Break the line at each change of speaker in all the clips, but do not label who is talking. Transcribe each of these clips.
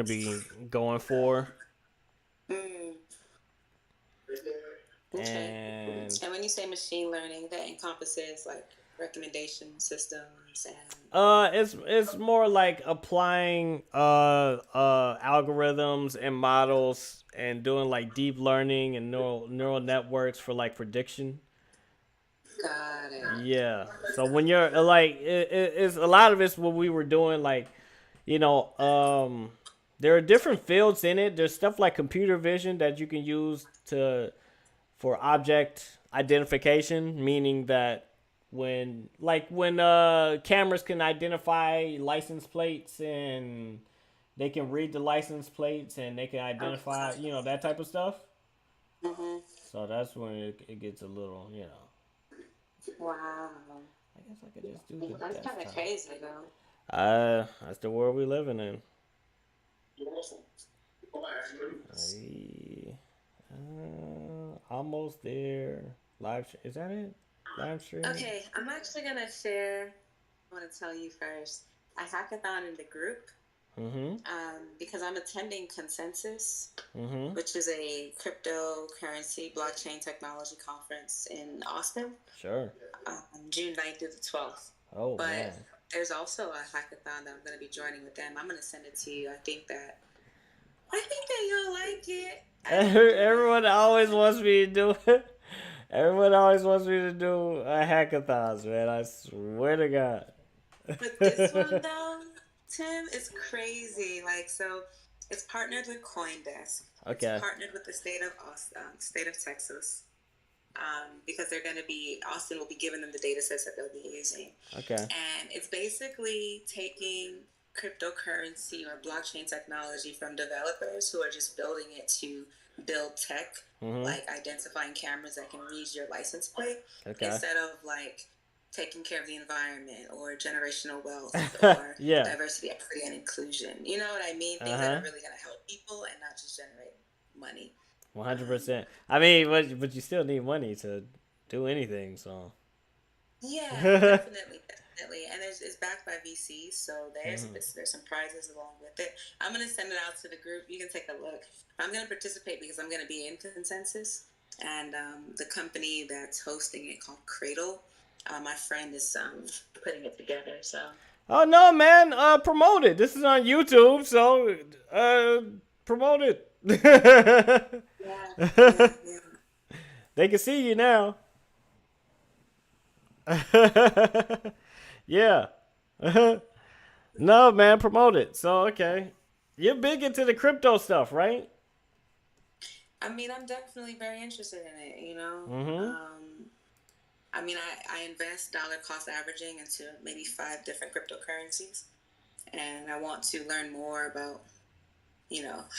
going to be going for.
Mm, okay.
And
And when you say machine learning, that encompasses like recommendation systems and
it's more like applying algorithms and models and doing like deep learning and neural networks for like prediction.
got it.
Yeah. So when you're like, it's a lot of it's what we were doing. Like, you know, there are different fields in it. There's stuff like computer vision that you can use to for object identification, meaning that when cameras can identify license plates and they can read the license plates and they can identify,
Okay.
that type of stuff.
Mm-hmm.
So that's when it gets a little.
Wow.
I guess I could just do the
That's kind of
desktop.
crazy though.
That's the world we living in. Hey, almost there. Is that it? Live stream.
Okay, I'm actually gonna share. I want to tell you first. A hackathon in the group
Mm-hmm.
because I'm attending Consensus,
Mm-hmm.
which is a cryptocurrency blockchain technology conference in Austin,
Sure.
June 9th through the 12th.
Oh man.
But there's also a hackathon that I'm going to be joining with them. I'm going to send it to you. I think that you'll like it. I enjoy
Everyone always wants me to do it. Everyone always wants me to do a hackathons, man. I swear to God.
But this one though, Tim, is crazy. Like, so it's partnered with CoinDesk. It's
Okay.
partnered with the state of Austin, state of Texas, because they're going to be Austin will be giving them the data sets that they'll be using,
Okay.
and it's basically taking cryptocurrency or blockchain technology from developers who are just building it to build tech,
Mm-hmm.
like identifying cameras that can read your license plate,
Okay.
instead of like taking care of the environment or generational wealth or
Yeah.
diversity, equity, and inclusion. You know what I mean?
Uh
Things that
huh.
are really going to help people and not just generate money.
100%. I mean, but you still need money to do anything. So.
Yeah, definitely, definitely. And it's backed by VCs, so
Mhm.
there's some prizes along with it. I'm gonna send it out to the group. You can take a look. I'm gonna participate because I'm gonna be in Consensus, and the company that's hosting it called Cradle. My friend is putting it together. So
Oh no, man! Promote it. This is on YouTube, so promote it.
yeah, yeah, yeah.
They can see you now. Yeah. No, man, promote it. So okay, you're big into the crypto stuff, right?
I mean, I'm definitely very interested in it.
Mm-hmm.
I mean, I invest dollar cost averaging into maybe 5 different cryptocurrencies, and I want to learn more about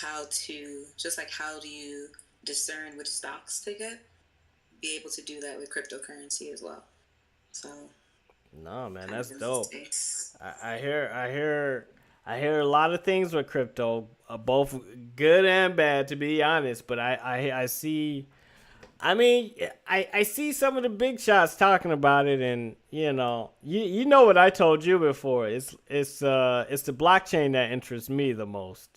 how to just like how do you discern which stocks to get, be able to do that with cryptocurrency as well. So
No, man,
kind of
that's
in the
dope.
space.
I hear a lot of things with crypto, both good and bad, to be honest. But I see. I mean, I see some of the big shots talking about it, and you know what I told you before. It's the blockchain that interests me the most.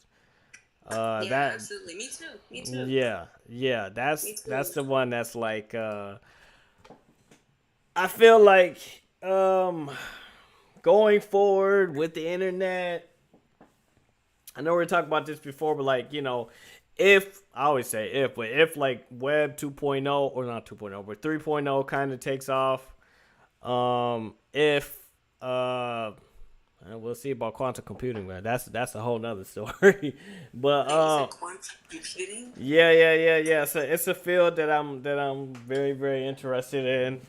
Yeah,
That
absolutely. Me too. Me too.
yeah,
Me
that's
too.
the one that's like I feel like going forward with the internet. I know we talked about this before, but like if I always say if, but if like Web 2.0 or not 2.0, but 3.0 kind of takes off, if we'll see about quantum computing, man. That's a whole nother story. But
Wait, you said quantum computing?
yeah. So it's a field that I'm very very interested in.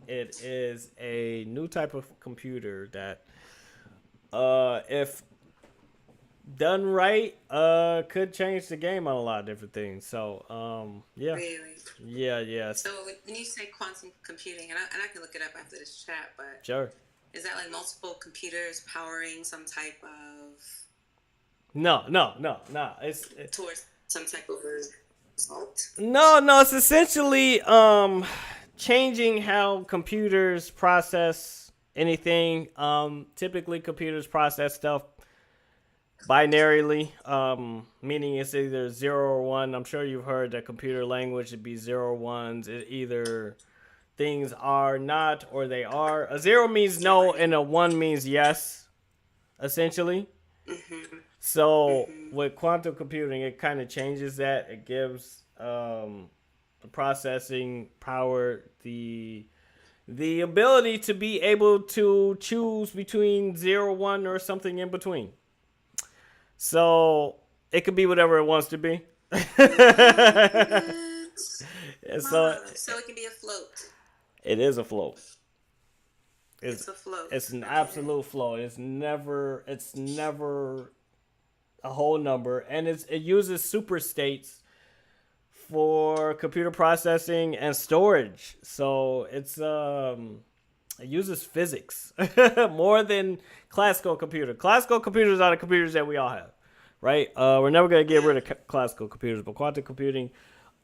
It is a new type of computer that if done right, could change the game on a lot of different things. So, yeah,
Really?
yes,
So when you say quantum computing, and I can look it up after this chat, but
sure.
is that like multiple computers powering some type of
No.
towards some type of result?
No. It's essentially changing how computers process anything. Typically, computers process stuff binarily, meaning it's either zero or one. I'm sure you've heard that computer language would be zero or ones. It either things are not or they are. A zero means no,
Right.
and a one means yes, essentially.
Mhm.
So
Mhm.
with quantum computing, it kind of changes that. It gives the processing power the ability to be able to choose between zero, one, or something in between. So it could be whatever it wants to be.
What?
And so
So it can be afloat.
it is a flow. It's
It's afloat.
it's an
Okay.
absolute flow. It's never a whole number, and it uses super states for computer processing and storage. So it uses physics more than classical computer. Classical computers are the computers that we all have, right? We're never gonna get
Yeah.
rid of classical computers, but quantum computing,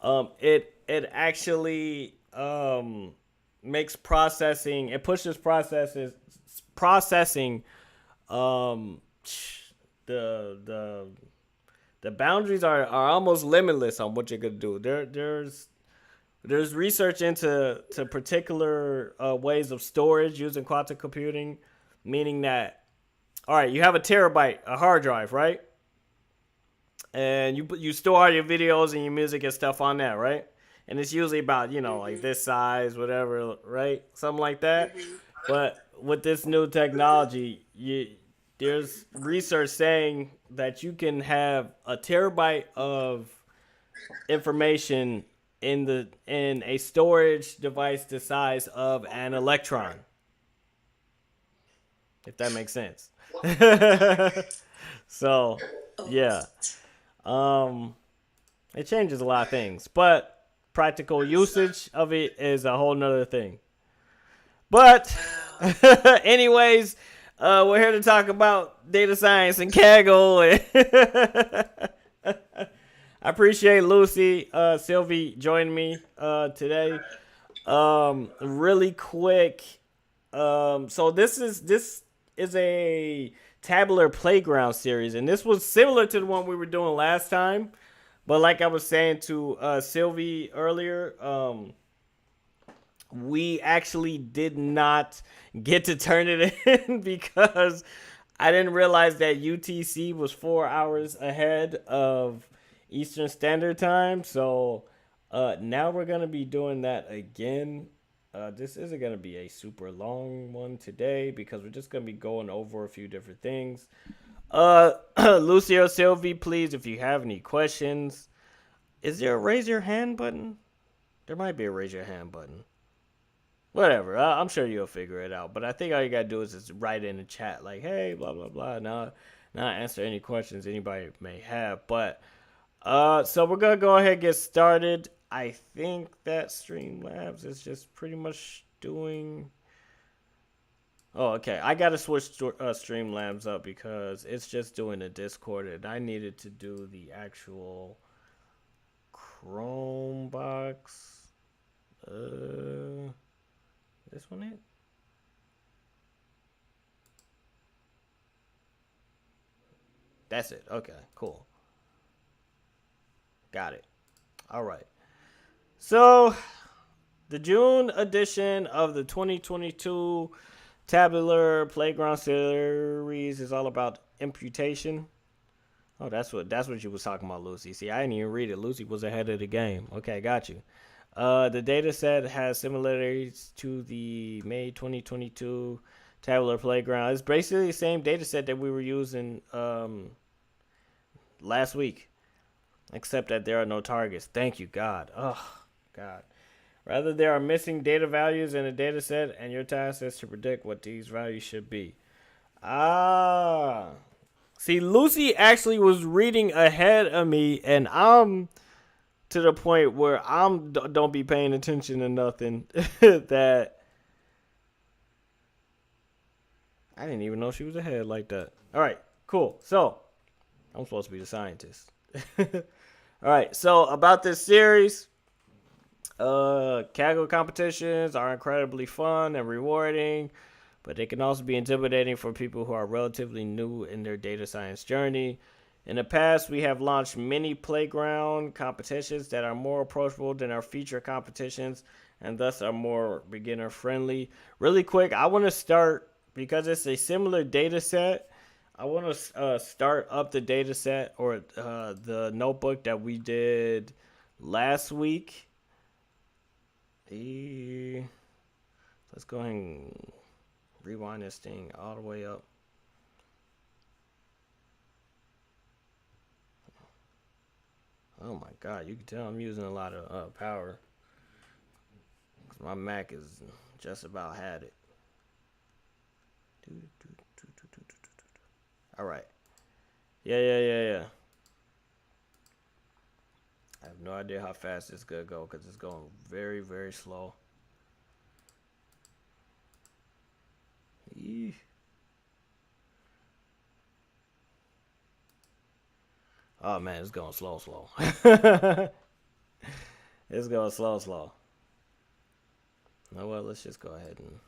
it actually makes processing. It pushes processing um the the boundaries are almost limitless on what you could do. There's research into to particular ways of storage using quantum computing, meaning that all right, you have a terabyte, a hard drive, right? And you store all your videos and your music and stuff on that, right? And it's usually about like
Mhm.
this size, whatever, right? Something like that.
Mhm.
But with this new technology, there's research saying that you can have a terabyte of information in a storage device the size of an electron, if that makes sense. So,
Oh.
yeah. Um it changes a lot of things, but practical usage of it is a whole nother thing. But
Wow.
anyways, we're here to talk about data science and Kaggle. I appreciate Lucy, Sylvie joining me today. Really quick. So this is a tabular playground series, and this was similar to the one we were doing last time. But like I was saying to Sylvie earlier, we actually did not get to turn it in because I didn't realize that UTC was 4 hours ahead of Eastern Standard Time. So now we're gonna be doing that again. This isn't gonna be a super long one today because we're just gonna be going over a few different things. Lucy or Sylvie, please, if you have any questions, is there a raise your hand button? There might be a raise your hand button. Whatever. I'm sure you'll figure it out. But I think all you gotta do is just write in the chat like, "Hey, blah blah blah." Now answer any questions anybody may have. But so we're gonna go ahead and get started. I think that Streamlabs is just pretty much doing. Oh, okay. I gotta switch Streamlabs up because it's just doing the Discord, and I needed to do the actual Chrome box. Uh, this one it. That's it. Okay, cool. Got it. All right. So, the June edition of the 2022 Tabular Playground Series is all about imputation. Oh, that's what you was talking about, Lucy. See, I didn't even read it. Lucy was ahead of the game. Okay, got you. The data set has similarities to the May 2022 Tabular Playground. It's basically the same data set that we were using last week, except that there are no targets. Thank you, God. Oh, God. Rather, there are missing data values in a data set, and your task is to predict what these values should be. Ah. See, Lucy actually was reading ahead of me, and I'm to the point where I'm don't be paying attention to nothing that I didn't even know she was ahead like that. All right, cool. So I'm supposed to be the scientist. All right, so about this series, Kaggle competitions are incredibly fun and rewarding, but it can also be intimidating for people who are relatively new in their data science journey. In the past, we have launched many playground competitions that are more approachable than our feature competitions and thus are more beginner friendly. Really quick, I want to start because it's a similar data set. I want to start up the data set or the notebook that we did last week. Let's go ahead and rewind this thing all the way up. Oh my god, you can tell I'm using a lot of power. My Mac is just about had it. Alright. Yeah. I have no idea how fast it's gonna go because it's going very, very slow. Eesh. Oh man, it's going slow. It's going slow. No, well, let's just go ahead and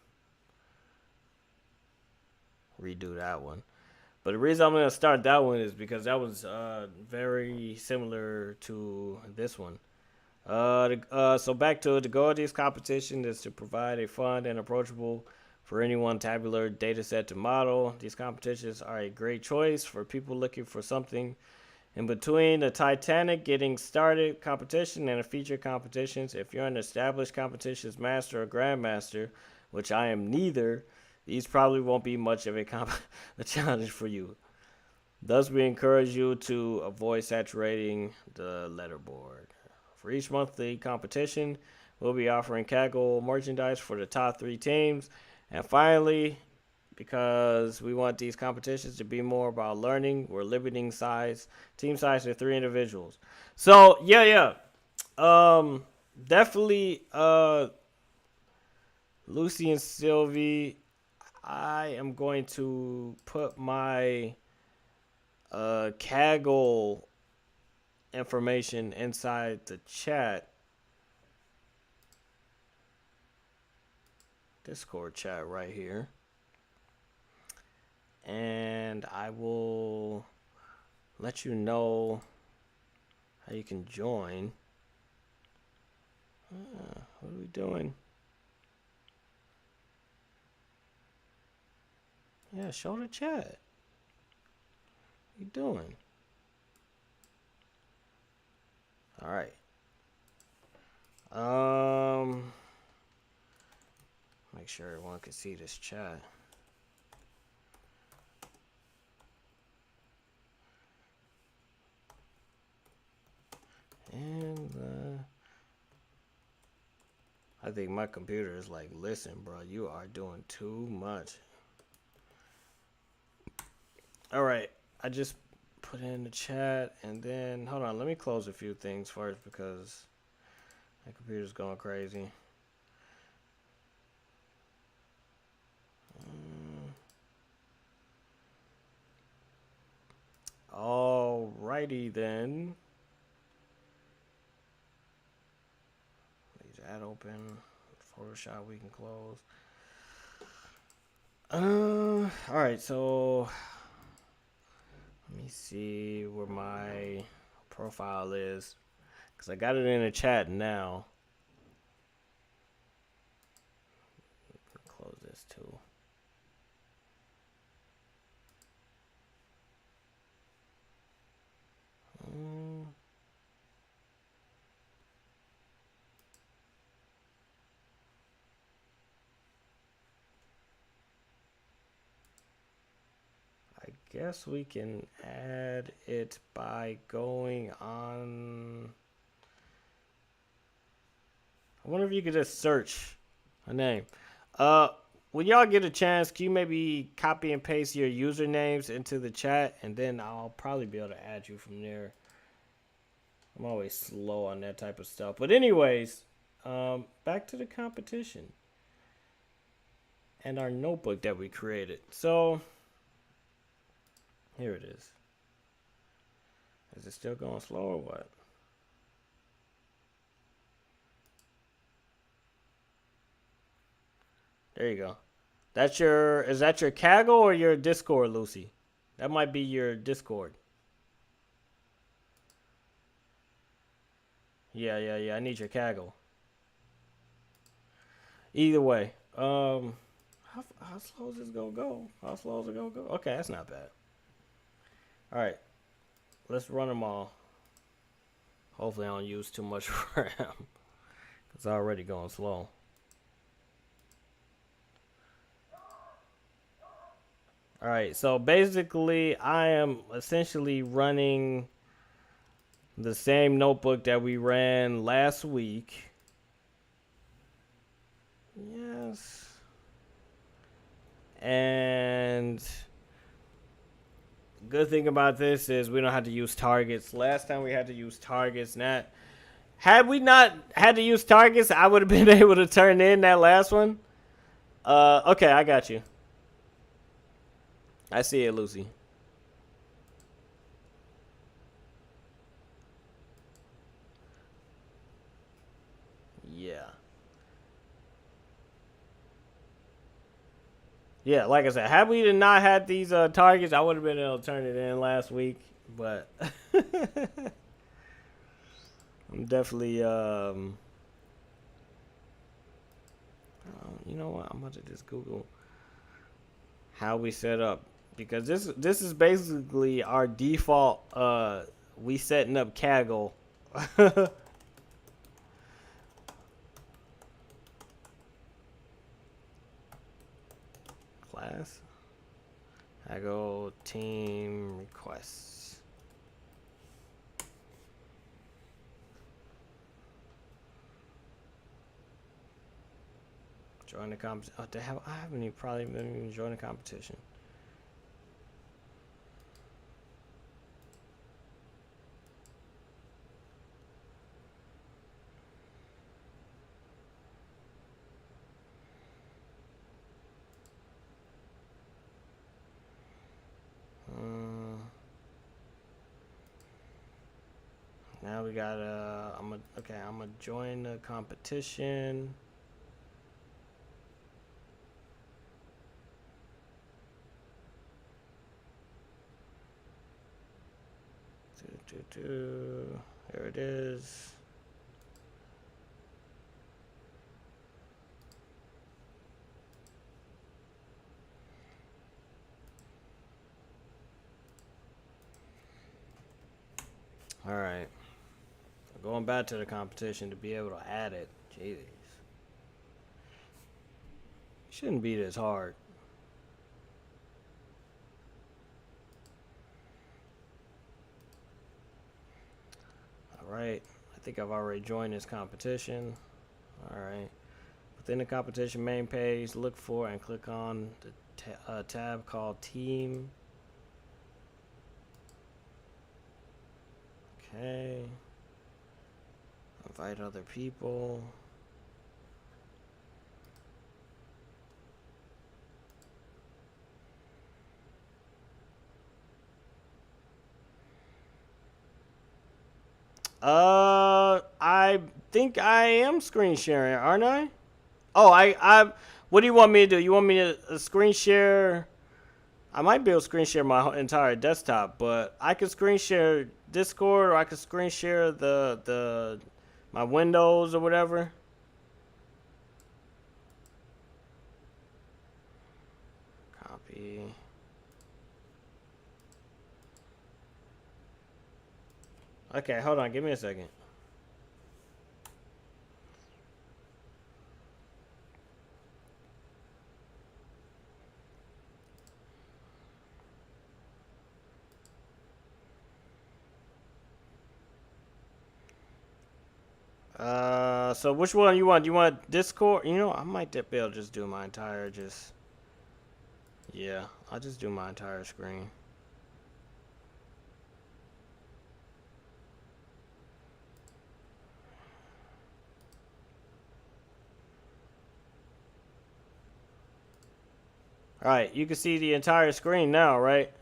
redo that one. But the reason I'm going to start that one is because that was very similar to this one. So back to it. The goal of this competition is to provide a fun and approachable for anyone tabular data set to model. These competitions are a great choice for people looking for something in between the Titanic getting started competition and the feature competitions. If you're an established competitions master or grandmaster, which I am neither, these probably won't be much of a challenge for you. Thus, we encourage you to avoid saturating the letterboard. For each monthly competition, we'll be offering Kaggle merchandise for the top 3 teams. And finally, because we want these competitions to be more about learning, we're limiting team size to 3 individuals. So, yeah. Definitely, Lucy and Sylvie, I am going to put my Kaggle information inside the chat. Discord chat right here. And I will let you know how you can join. What are we doing? Yeah, show the chat. What are you doing? All right. Make sure everyone can see this chat. And I think my computer is like, listen, bro, you are doing too much. All right, I just put in the chat, and then hold on, let me close a few things first because my computer's going crazy. Alrighty then. Leave that open. Photoshop we can close. Alright, so let me see where my profile is. Because I got it in the chat now. Close this too. I guess we can add it by going on. I wonder if you could just search a name. When y'all get a chance, can you maybe copy and paste your usernames into the chat, and then I'll probably be able to add you from there. I'm always slow on that type of stuff. But anyways, back to the competition and our notebook that we created. So here it is. Is it still going slow or what? There you go. Is that your Kaggle or your Discord, Lucy? That might be your Discord. Yeah. I need your Kaggle. Either way, how slow is this gonna go? How slow is it gonna go? Okay, that's not bad. All right, let's run them all. Hopefully, I don't use too much RAM. It's already going slow. All right, so basically, I am essentially running the same notebook that we ran last week. Yes. And good thing about this is we don't have to use targets. Last time we had to use targets. Had we not had to use targets, I would have been able to turn in that last one. Okay, I got you. I see it, Lucy. Yeah. Yeah, like I said, had we not had these targets, I would have been able to turn it in last week. But I'm definitely, you know what? I'm about to just Google how we set up because this is basically our default. We setting up Kaggle. Class. Kaggle team requests. Join the competition. Oh, the hell! I haven't even probably been even joined the competition. Now we got I'm gonna join the competition. Here it is. All right. Going back to the competition to be able to add it. Jeez. Shouldn't be this hard. All right. I think I've already joined this competition. All right. Within the competition main page, look for and click on the tab called Team. Okay. Invite other people. I think I am screen sharing, aren't I? Oh, what do you want me to do? You want me to screen share? I might be able to screen share my entire desktop, but I could screen share Discord or I could screen share the my Windows or whatever. Copy. Okay, hold on. Give me a second. So which one you want? Do you want Discord? You know, I might be able to just do my entire yeah, I'll just do my entire screen. All right, you can see the entire screen now, right?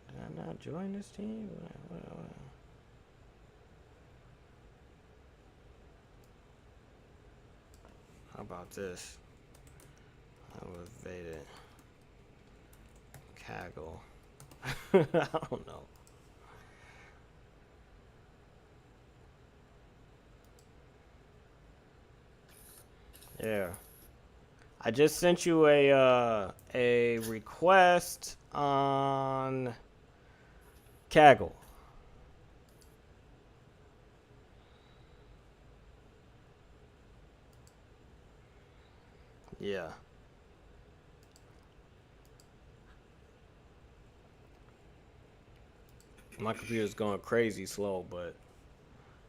Did I not join this team? this? Elevated Kaggle. I don't know. Yeah. I just sent you a request on Kaggle. Yeah. My computer's going crazy slow, but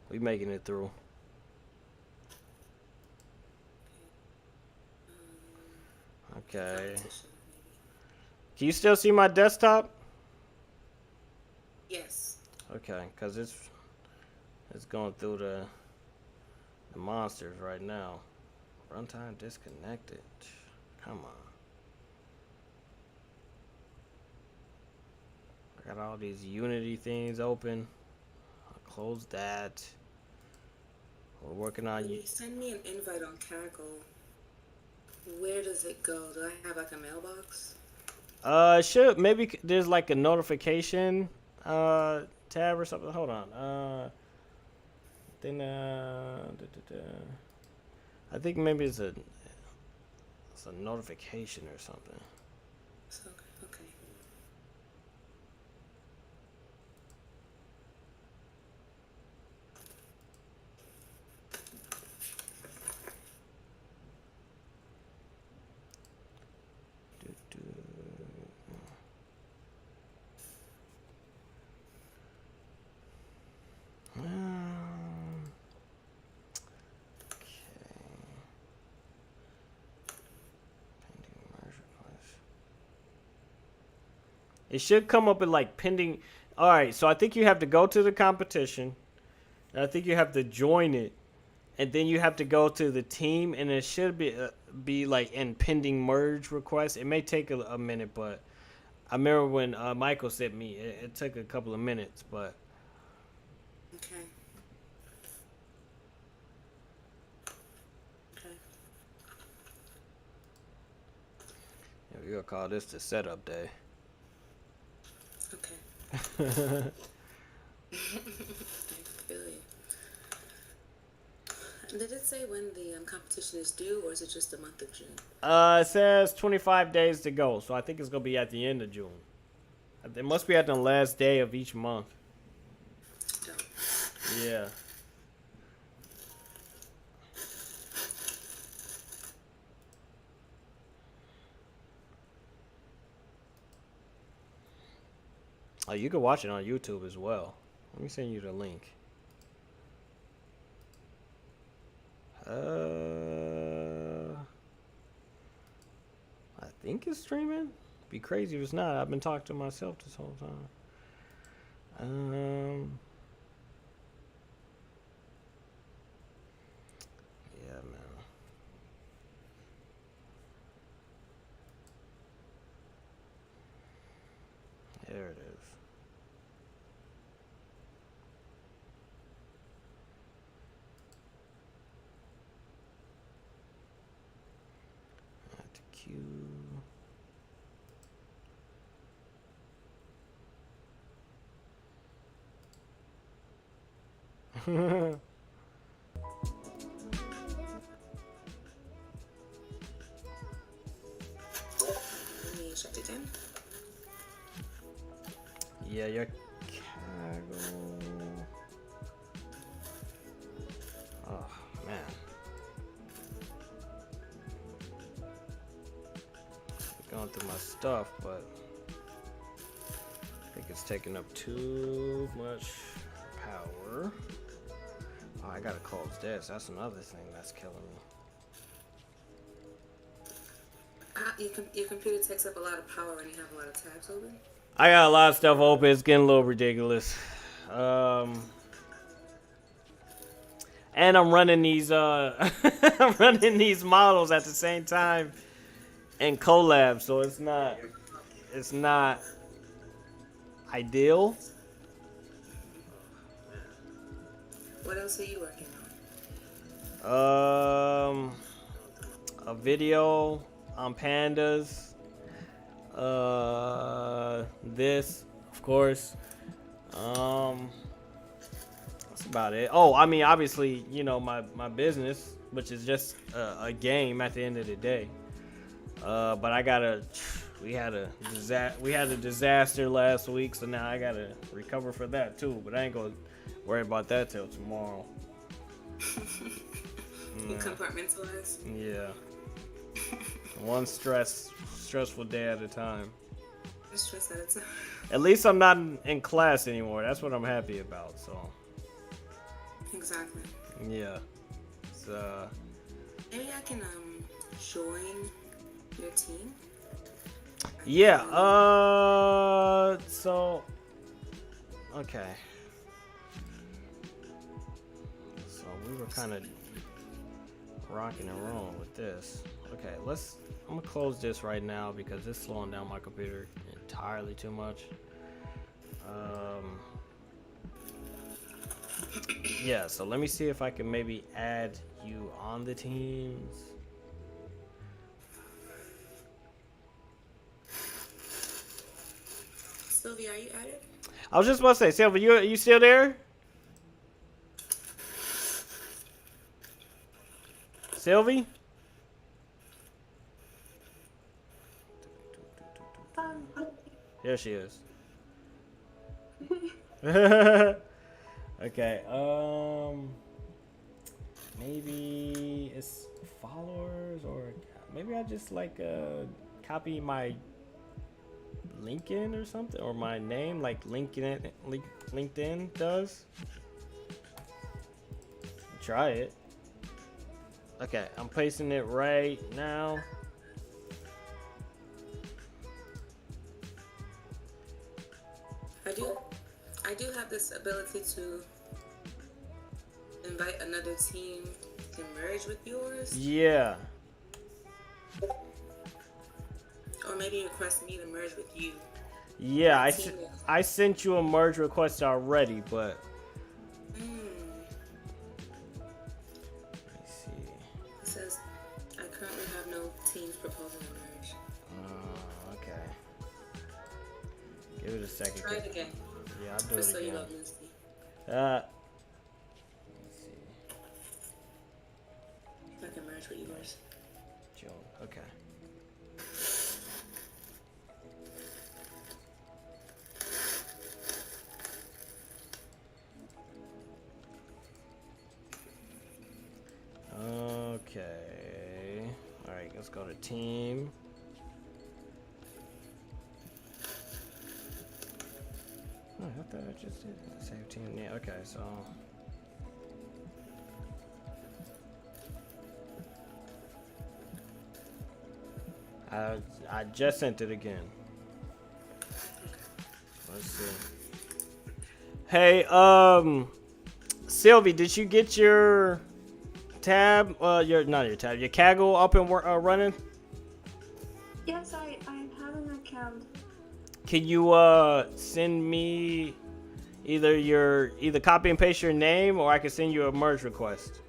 we making it through. Okay. Can you still see my desktop?
Yes.
Okay, cause it's going through the monsters right now. Runtime disconnected. Come on. I got all these Unity things open. I'll close that. We're working on
you. Send me an invite on Kaggle. Where does it go? Do I have like a mailbox?
Should maybe there's like a notification tab or something. Hold on. Then I think maybe it's a notification or something.
So, okay.
It should come up with like pending. All right, so I think you have to go to the competition. And I think you have to join it, and then you have to go to the team, and it should be like in pending merge request. It may take a minute, but I remember when Michael sent me, it took a couple of minutes, but.
Okay. Okay.
Yeah, we're gonna call this the setup day.
Okay. I feel you. Did it say when the competition is due, or is it just the month of June?
It says 25 days to go, so I think it's gonna be at the end of June. It must be at the last day of each month.
Dope.
Yeah. Oh, you can watch it on YouTube as well. Let me send you the link. I think it's streaming. Be crazy if it's not. I've been talking to myself this whole time. Yeah, man. There it is. At the queue.
Let me shut it in.
Yeah, your Kaggle. Oh, man. Going through my stuff, but I think it's taking up too much power. Oh, I gotta close this. That's another thing that's killing me.
Your computer takes up a lot of power when you have a lot of tabs open?
I got a lot of stuff open. It's getting a little ridiculous. And I'm running these I'm running these models at the same time in collab, so it's not ideal.
What else are you working
a video on pandas. This, of course. That's about it. Oh, I mean, obviously, you know, my business, which is just a game at the end of the day. But I gotta. We had a disaster last week, so now I gotta recover for that too. But I ain't gonna worry about that till tomorrow.
You compartmentalize.
Yeah. One stressful day at a time.
Stress at a time.
At least I'm not in class anymore. That's what I'm happy about. So.
Exactly.
Yeah. So.
Maybe I can join your team.
Yeah. So. Okay. So we were kind of rocking and rolling with this. Okay, I'm gonna close this right now because it's slowing down my computer entirely too much. Yeah, so let me see if I can maybe add you on the teams.
Sylvia, are you added?
I was just about to say, Sylvia, you still there? Sylvie? There she is. Okay, maybe it's followers, or maybe I just like copy my LinkedIn or something, or my name like LinkedIn does. Try it. Okay, I'm pasting it right now.
I do have this ability to invite another team to merge with yours.
Yeah.
Or maybe request me to merge with you.
Yeah, I sent you a merge request already, but. Let me see.
It says I currently have no teams proposing a merge.
Okay. Give it a second.
Try it again.
Yeah, I'll do
just
it
so
again.
you don't lose me.
Let's see.
I can merge with yours.
Joe. Okay. Okay. All right, let's go to team. Oh, I thought I just did save team. Yeah. Okay, so. I just sent it again. Let's see. Hey, Sylvie, did you get your tab? Your Kaggle up and running?
Yes, I have an account.
Can you send me either copy and paste your name, or I can send you a merge request?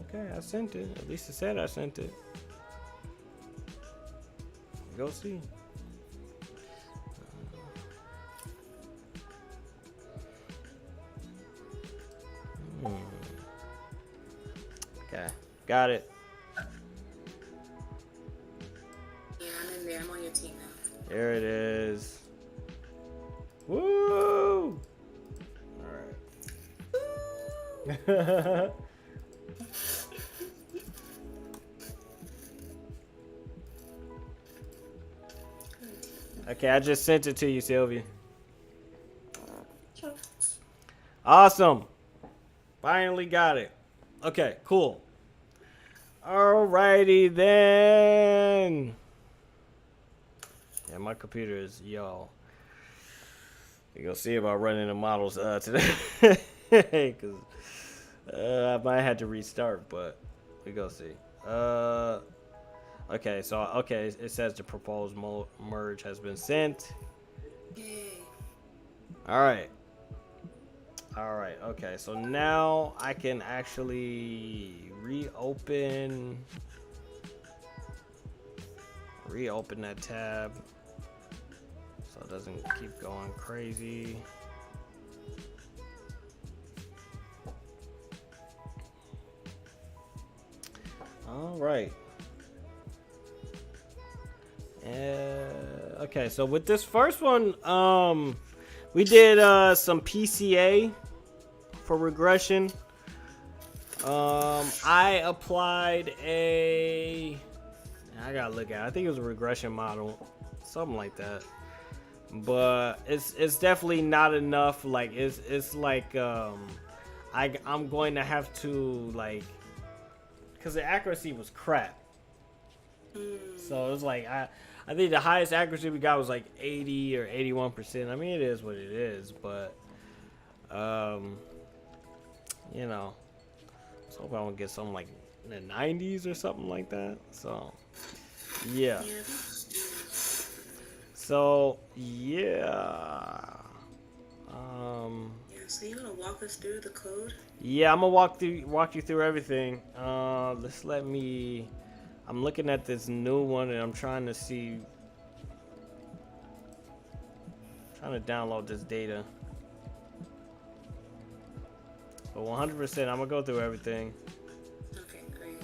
Okay, I sent it. At least it said I sent it. Go see. Okay, got it.
Yeah, I'm in there. I'm on your team now.
There it is. Woo! All right. Okay, I just sent it to you, Sylvia.
Sure.
Awesome. Finally got it. Okay, cool. Alrighty then. Yeah, my computer is, yo. We're gonna see about running the models today. Because I might have to restart, but we gonna see. Okay, so it says the proposed merge has been sent.
Yay.
All right. All right. Okay. So now I can actually reopen that tab so it doesn't keep going crazy. All right. Okay, so with this first one, we did some PCA for regression. I applied I gotta look at it. I think it was a regression model, something like that. But it's definitely not enough. Like it's like I'm going to have to like, because the accuracy was crap. So it was like I think the highest accuracy we got was like 80 or 81%. I mean, it is what it is, but you know, let's hope I don't get something like in the 90s or something like that. So yeah. So yeah.
So you wanna walk us through the code?
Yeah, I'm gonna walk you through everything. I'm looking at this new one and I'm trying to download this data. But 100%, I'm gonna go through everything.
Okay, great.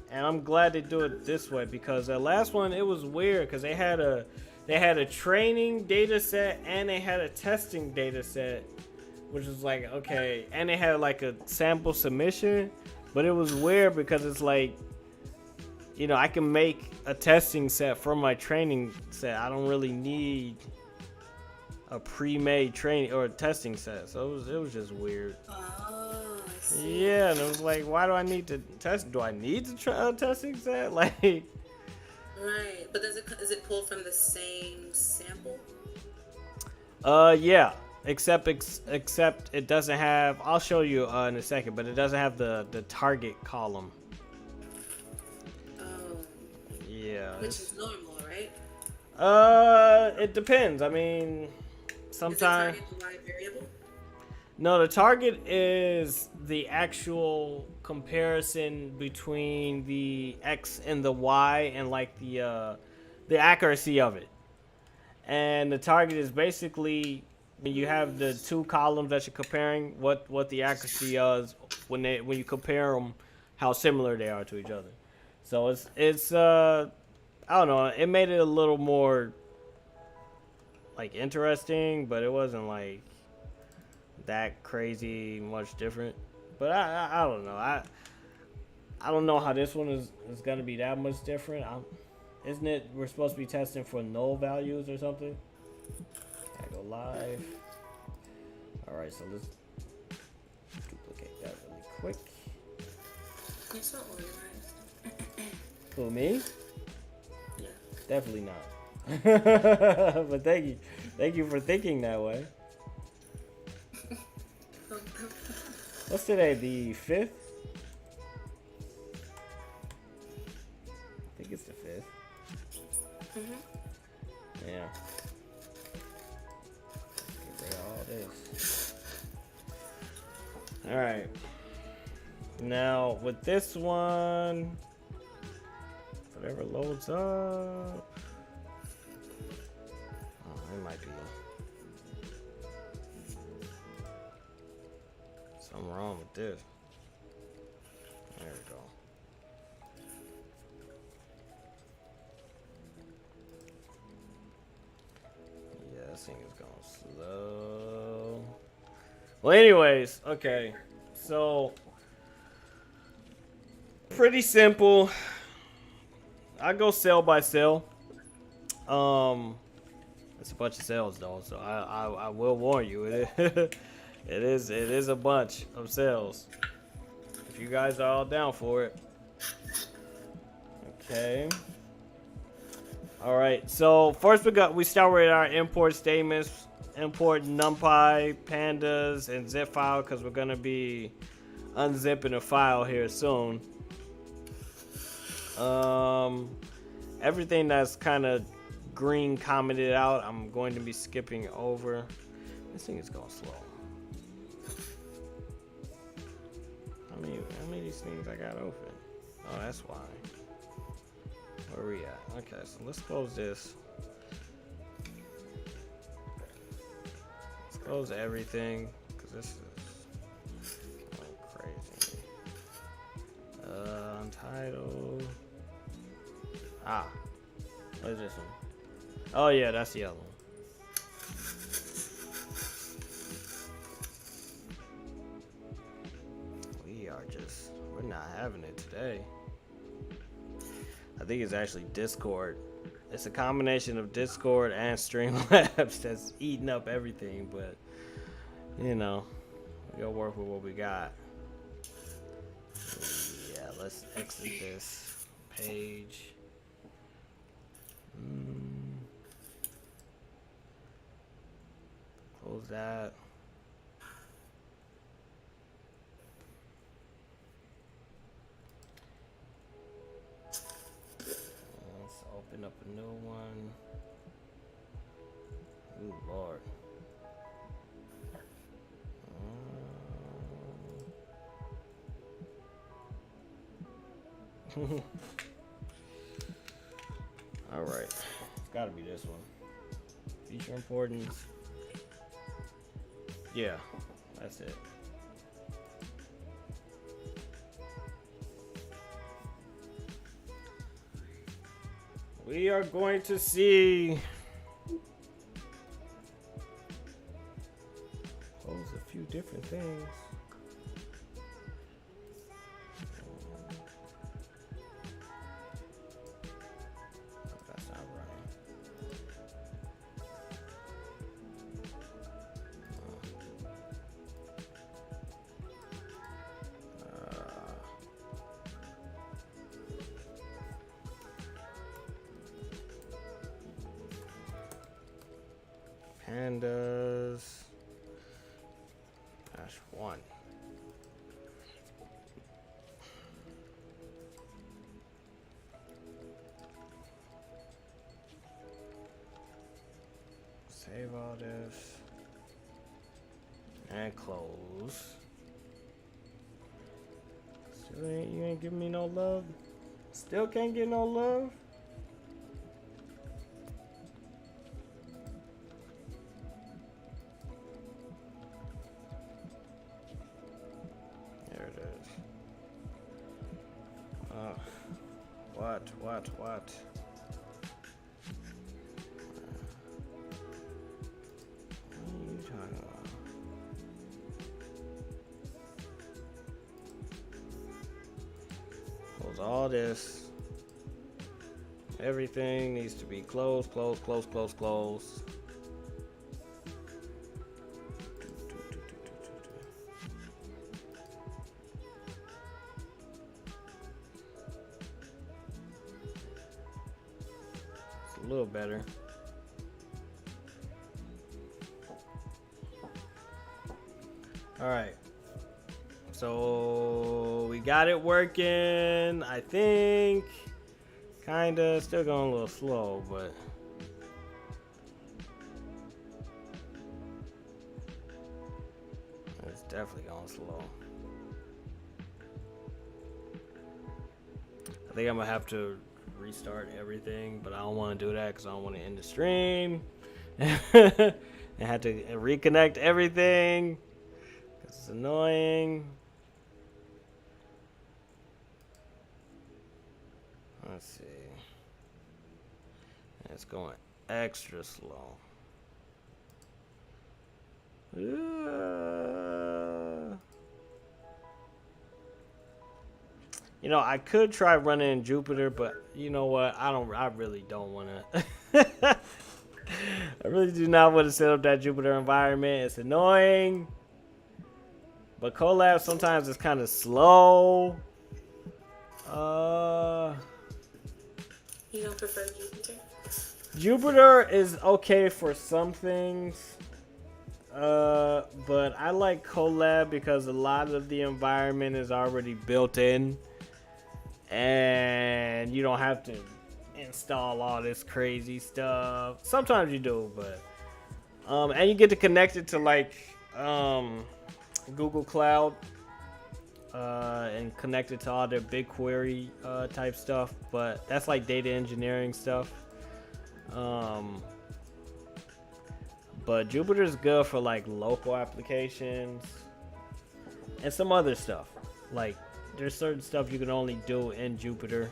And I'm glad they do it this way, because the last one, it was weird because they had a training data set and they had a testing data set, which was like, okay, and they had like a sample submission, but it was weird because it's like, you know, I can make a testing set from my training set. I don't really need a pre-made training or a testing set. So it was just weird.
Oh, I see.
Yeah, and it was like, why do I need to test? Do I need to try a testing set? Like,
Right, but is it pulled from the same sample?
Yeah. Except it doesn't have. I'll show you in a second, but it doesn't have the target column. Yeah.
Which is normal, right?
It depends. I mean, sometimes.
Is the target the y variable?
No, the target is the actual comparison between the x and the y and like the accuracy of it. And the target is basically when you have the two columns that you're comparing, what the accuracy is when you compare them, how similar they are to each other. So it's I don't know, it made it a little more like interesting, but it wasn't like that crazy much different. But I don't know. I don't know how this one is gonna be that much different. Isn't it we're supposed to be testing for null values or something? I go live. Alright, so let's duplicate that really quick.
You're so organized.
Who, me?
Yeah.
Definitely not. But thank you for thinking that way. What's today? The 5th? I think it's the 5th. Yeah. Get rid of all this. Alright. Now, with this one, whatever loads up. Oh, it might be something wrong with this. There we go. Yeah, this thing is going slow. Well, anyways, okay. So, pretty simple. I go cell by cell. It's a bunch of cells though, so I will warn you. It is a bunch of cells. If you guys are all down for it. Okay. All right. So first we start with our import statements. Import NumPy, pandas, and zip file because we're gonna be unzipping a file here soon. Everything that's kind of green commented out, I'm going to be skipping over. This thing is going slow. How many of these things I got open? Oh, that's why. Where we at? Okay, so let's close this. Let's close everything, because this is going crazy. Untitled. Ah. What is this one? Oh yeah, that's the other one. We're not having it today. I think it's actually Discord. It's a combination of Discord and Streamlabs that's eating up everything, but you know, we gotta work with what we got. Yeah, let's exit this page. Close that. Let's open up a new one. Ooh, Lord. All right, it's got to be this one. Feature importance. Yeah, that's it. We are going to see a few different things. That's not right. Pandas. -1. Save all this. And close. Still you ain't giving me no love? Still can't get no love? What? What are you talking about? Close all this. Everything needs to be closed, closed. A little better. All right. So we got it working, I think. Kinda. Still going a little slow, but it's definitely going slow. I think I'm gonna have to restart everything, but I don't want to do that because I don't want to end the stream and have to reconnect everything. It's annoying. Let's see. It's going extra slow. You know, I could try running in Jupyter, but you know what? I really don't want to. I really do not want to set up that Jupyter environment. It's annoying. But Colab sometimes is kind of slow.
You don't prefer Jupyter?
Jupyter is okay for some things. But I like Colab because a lot of the environment is already built in. And you don't have to install all this crazy stuff. Sometimes you do, but and you get to connect it to like Google Cloud, and connect it to all their BigQuery type stuff, but that's like data engineering stuff. But Jupyter's good for like local applications and some other stuff. Like there's certain stuff you can only do in Jupyter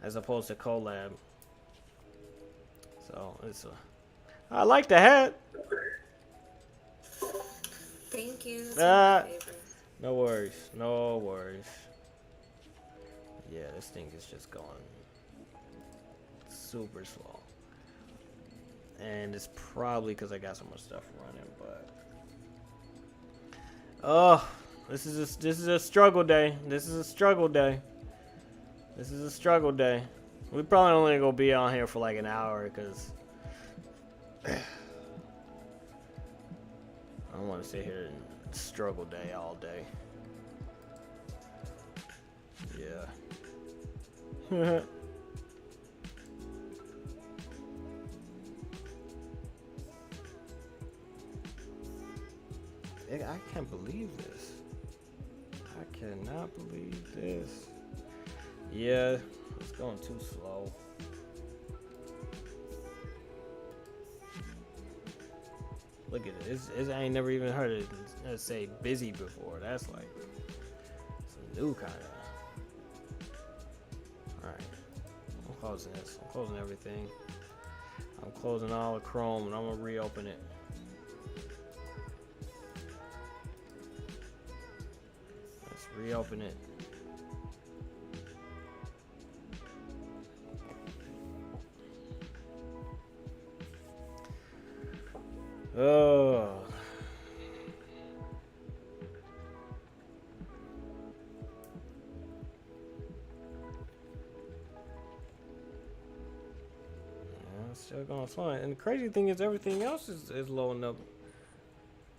as opposed to Colab. So I like the hat.
Thank you. It's one of my favorites.
No worries. No worries. Yeah, this thing is just going super slow. And it's probably because I got so much stuff running, but oh, this is a struggle day. This is a struggle day. This is a struggle day. We probably only gonna be on here for like an hour because I don't want to sit here and struggle day all day. Yeah. I can't believe this. I cannot believe this. Yeah, it's going too slow. Look at it. I ain't never even heard it say busy before. That's like some new kind of. Alright. I'm closing this. I'm closing everything. I'm closing all of Chrome and I'm going to reopen it. Let's reopen it. Oh. Yeah, it's still going slow. And the crazy thing is everything else is loading up.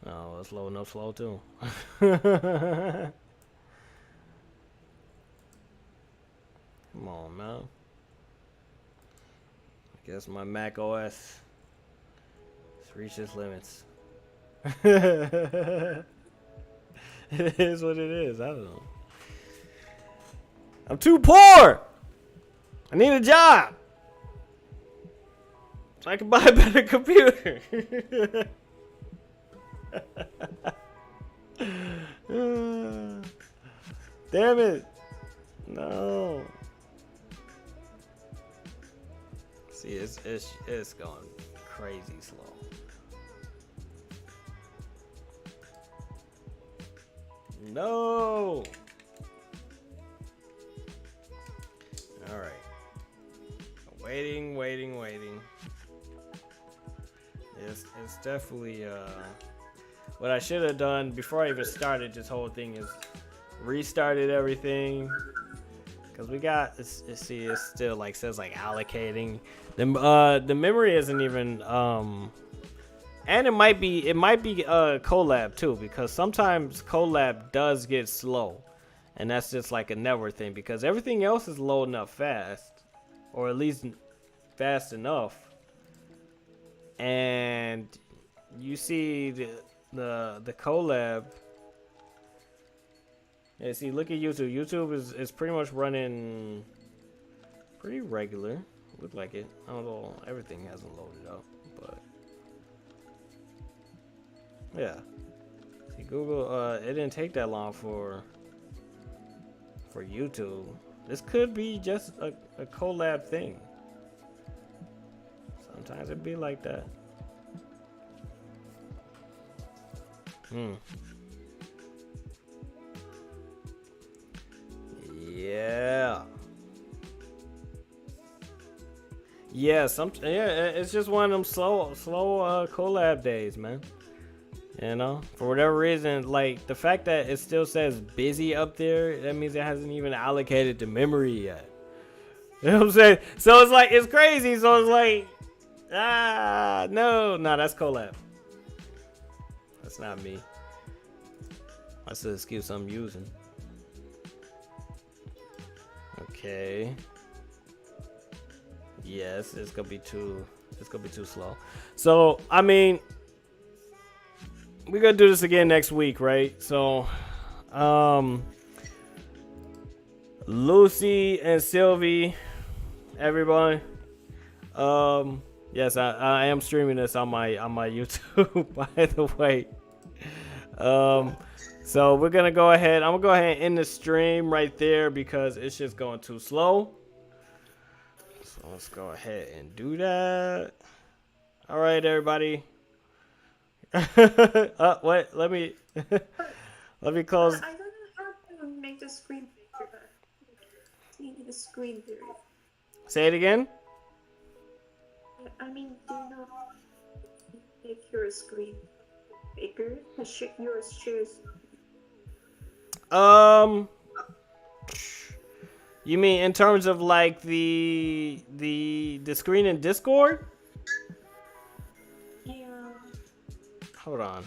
Oh, it's loading up slow too. Come on, man. I guess my Mac OS reach its limits. It is what it is. I don't know. I'm too poor. I need a job so I can buy a better computer. Damn it. No. See, it's going crazy slow. No. All right. Waiting. It's definitely what I should have done before I even started this whole thing is restarted everything. Cause we got it's still like says like allocating. The memory isn't even and it might be Colab too, because sometimes Colab does get slow, and that's just like a network thing because everything else is loading up fast, or at least fast enough. And you see the Colab. Yeah, see, look at YouTube. YouTube is pretty much running pretty regular. Look like it. I don't know. Everything hasn't loaded up, but. Yeah. See, Google, it didn't take that long for YouTube. This could be just a Colab thing. Sometimes it be like that. Yeah. Yeah, it's just one of them slow Colab days, man. You know, for whatever reason, like the fact that it still says busy up there, that means it hasn't even allocated the memory yet. You know what I'm saying? So it's like, it's crazy. So it's like, no, that's Colab. That's not me. That's the excuse I'm using. Okay. Yes, it's gonna be too slow. So we're gonna do this again next week, right? So Lucy and Sylvie, everyone. Yes, I am streaming this on my YouTube, by the way. So we're gonna go ahead. I'm gonna go ahead and end the stream right there because it's just going too slow. So let's go ahead and do that. All right, everybody. Wait, let me close.
I don't know how to make the screen bigger. Maybe the screen bigger.
Say it again.
I mean, do you know how to make your screen bigger? Yours shows.
You mean in terms of like the screen in Discord?
Yeah.
Hold on.